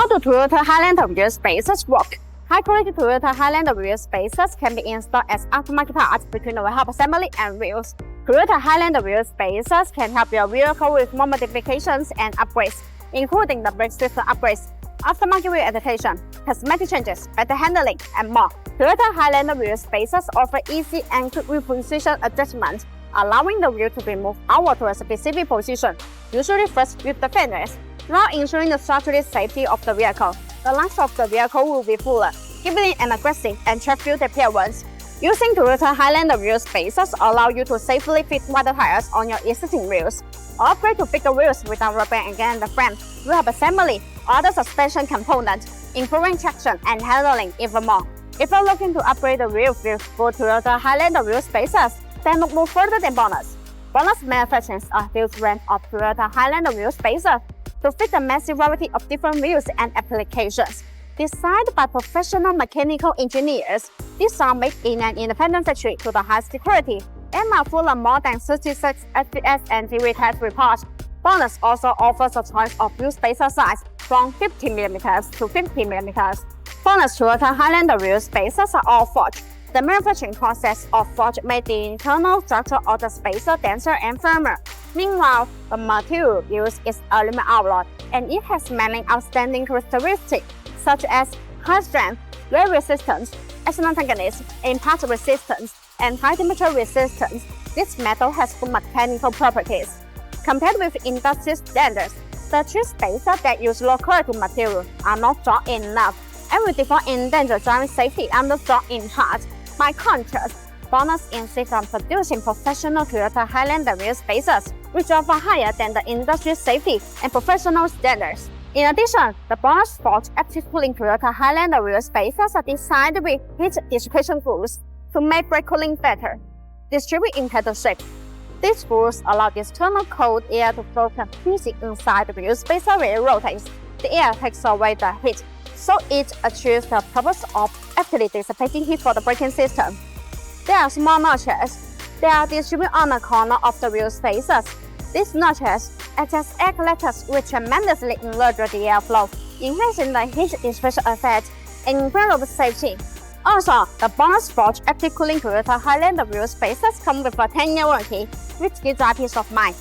How do Toyota Highlander wheel spacers work? High-quality Toyota Highlander wheel spacers can be installed as aftermarket parts between the hub assembly and wheels. Toyota Highlander wheel spacers can help your vehicle with more modifications and upgrades, including the brake system upgrades, aftermarket wheel adaptation, cosmetic changes, better handling, and more. Toyota Highlander wheel spacers offer easy and quick wheel position adjustment, allowing the wheel to be moved outward to a specific position, usually first with the fenders, while ensuring the structural safety of the vehicle. The life of the vehicle will be fuller, giving it an aggressive and track-filled appearance. Using Toyota Highlander wheel spacers allow you to safely fit wider tires on your existing wheels, or upgrade to bigger wheels without rubbing against the frame, hub assembly, or the suspension components, improving traction and handling even more. If you're looking to upgrade the wheel with full Toyota Highlander wheel spacers, then look no further than BONOSS. BONOSS manufactures a huge range of Toyota Highlander wheel spacers to fit a massive variety of different wheels and applications. Designed by professional mechanical engineers, these are made in an independent factory to the highest security and are full of more than 36 FPS and TV test reports. BONOSS also offers a choice of wheel spacer size from 50mm to 50mm. BONOSS Toyota Highlander wheel spacers are all forged. The manufacturing process of forge made the internal structure of the spacer denser and firmer. Meanwhile, the material used is aluminum alloy, and it has many outstanding characteristics, such as high strength, wear resistance, excellent thickness, impact resistance, and high temperature resistance. This metal has good mechanical properties. Compared with industry standards, the cheap spacers that use low-quality material are not strong enough and will therefore endanger driving safety under strong impact. By contrast, BONOSS insists on producing professional Toyota Highlander wheel spacers, which are far higher than the industry safety and professional standards. In addition, the BONOSS forged active cooling Toyota Highlander wheel spacers are designed with heat dissipation grooves to make brake cooling better, distributed in pedal shape. These grooves allow the external cold air to flow completely inside the wheel spacer when it rotates. The air takes away the heat, so it achieves the purpose of actively dissipating heat for the braking system. There are small notches. They are distributed on the corner of the wheel spacers. These notches act as air collectors which tremendously enlarge the airflow, enhancing the heat dissipation effect and improve safety. Also, the BONOSS forged active cooling Toyota Highlander wheel spacers come with a 10-year warranty, which gives us peace of mind.